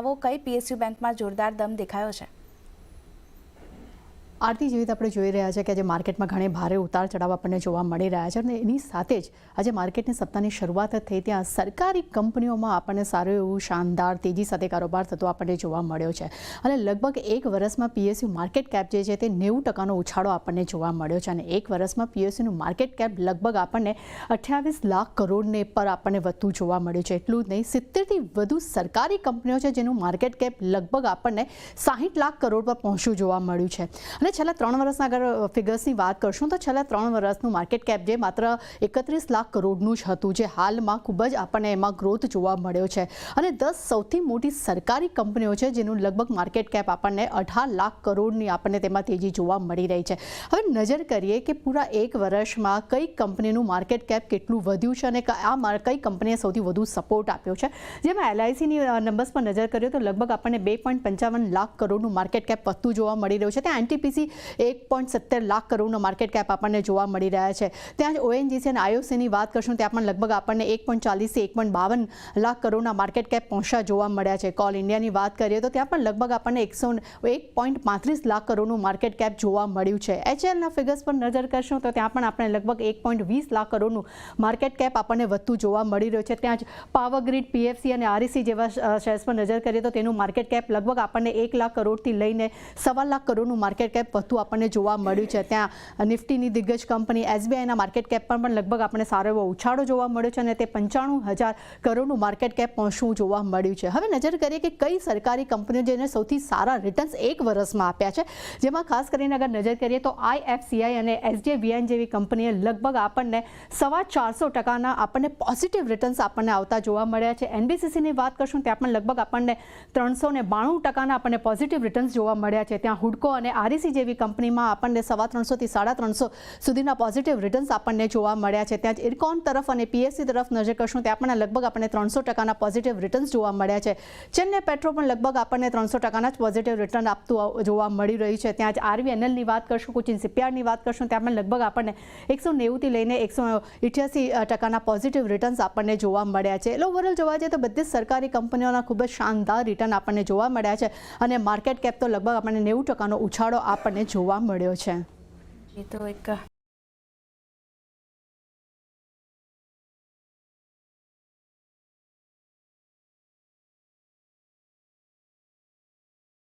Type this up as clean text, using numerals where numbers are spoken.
ઉછાળો કઈ પીએસયુ બેંકમાં જોરદાર દમ દેખાયો છે? આરતી, જેવી રીતે આપણે જોઈ રહ્યા છે કે આજે માર્કેટમાં ઘણી ભારે ઉતાર ચઢાવ આપણને જોવા મળી રહ્યા છે અને એની સાથે જ આજે માર્કેટની સપ્તાહની શરૂઆત થઈ ત્યાં સરકારી કંપનીઓમાં આપણને સારું એવું શાનદાર તેજી સાથે કારોબાર થતો આપણને જોવા મળ્યો છે અને લગભગ એક વર્ષમાં પીએસયુ માર્કેટ કેપ જે છે તે 90% ઉછાળો આપણને જોવા મળ્યો છે અને એક વર્ષમાં પીએસયુનું માર્કેટ કેપ લગભગ આપણને 28 લાખ કરોડને પર આપણને વધતું જોવા મળ્યું છે। એટલું જ નહીં, 70થી વધુ સરકારી કંપનીઓ છે જેનું માર્કેટ કેપ લગભગ આપણને 60 લાખ કરોડ પર પહોંચ્યું જોવા મળ્યું છે અને છેલ્લા 3 વર્ષના અગર ફિગર્સની વાત કરશું તો છેલ્લા 3 વર્ષનું માર્કેટ કેપ જે માત્ર 31 લાખ કરોડનું જ હતું, જે હાલમાં ખૂબ જ આપણને એમાં ગ્રોથ જોવા મળ્યો છે અને 10 સૌથી મોટી સરકારી કંપનીઓ છે જેનું લગભગ માર્કેટ કેપ આપણને 18 લાખ કરોડની આપણને તેમાં તેજી જોવા મળી રહી છે। હવે નજર કરીએ કે પૂરા એક વર્ષમાં કઈ કંપનીનું માર્કેટ કેપ કેટલું વધ્યું છે અને કઈ કંપનીએ સૌથી વધુ સપોર્ટ આપ્યો છે। જેમાં LICની નંબર્સ પર નજર કરીએ તો લગભગ આપણને 2.55 લાખ કરોડનું માર્કેટ કેપ વધતું જોવા મળી રહ્યું છે। ત્યાં NTPC 1.70 લાખ કરોડનો માર્કેટ કેપ આપણને જોવા મળી રહ્યા છે। ત્યાં જ ONGC અને IOCની વાત કરશું ત્યાં પણ લગભગ આપણને 1.40 થી 1.52 લાખ કરોડના માર્કેટ કેપ પહોંચ્યા જોવા મળ્યા છે। કોલ ઇન્ડિયાની વાત કરીએ તો ત્યાં પણ લગભગ આપણને 1.35 લાખ કરોડનું માર્કેટ કેપ જોવા મળ્યું છે। HLના ફિગર્સ પર નજર કરશું તો ત્યાં પણ આપણે લગભગ 1.20 લાખ કરોડનું માર્કેટ કેપ આપણને વધતું જોવા મળી રહ્યું છે। ત્યાં જ પાવર ગ્રીડ, PFC અને REC જેવા શેર્સ પર નજર કરીએ તો તેનું માર્કેટ કેપ લગભગ આપણને 1 લાખ કરોડથી લઈને 1.25 લાખ કરોડનું માર્કેટ કેપ વધતું આપણને જોવા મળ્યું છે। ત્યાં નિફ્ટીની દિગ્ગજ કંપની SBIના માર્કેટ કેપ પર પણ લગભગ આપણને સારો એવો ઉછાળો જોવા મળ્યો છે અને તે 95,000 કરોડનું માર્કેટ કેપ પહોંચવું જોવા મળ્યું છે। હવે નજર કરીએ કે કઈ સરકારી કંપનીઓ જેને સૌથી સારા રિટર્ન્સ એક વર્ષમાં આપ્યા છે, જેમાં ખાસ કરીને અગર નજર કરીએ તો IFCI અને SJVN જેવી કંપનીએ લગભગ આપણને 450% આપણને પોઝિટિવ રિટર્ન્સ આપણને આવતા જોવા મળ્યા છે। NBCCની વાત કરશું ત્યાં પણ લગભગ આપણને 392% આપણને પોઝિટિવ રિટર્ન્સ જોવા મળ્યા છે। ત્યાં હુડકો અને REC જેવી કંપનીમાં આપણને 350 થી 350 સુધીના પોઝિટિવ રિટર્ન્સ આપણને જોવા મળ્યા છે। ત્યાં જ ઇરકોન તરફ અને PSC તરફ નજર કરશું ત્યાં પણ લગભગ આપણને 300%ના પોઝિટિવ રિટર્ન્સ જોવા મળ્યા છે। ચેન્નઈ પેટ્રો પણ લગભગ આપણને 300%ના જ પોઝિટિવ રિટર્ન આપતું જોવા મળી રહ્યું છે। ત્યાં જ RVNL ની વાત કરશું, કોચિન શિપયાર્ડની વાત કરશું ત્યાં પણ લગભગ આપણને 190 થી લઈને 188%ના પોઝિટિવ રિટર્ન્સ આપણને જોવા મળ્યા છે। એટલે ઓવરઓલ જોવા જઈએ તો બધી જ સરકારી કંપનીઓના ખૂબ જ શાનદાર રિટર્ન આપણને જોવા મળ્યા છે અને માર્કેટ કેપ તો લગભગ આપણને 90%નો ઉછાળો આપણને જોવા મળ્યો છે। એ તો એક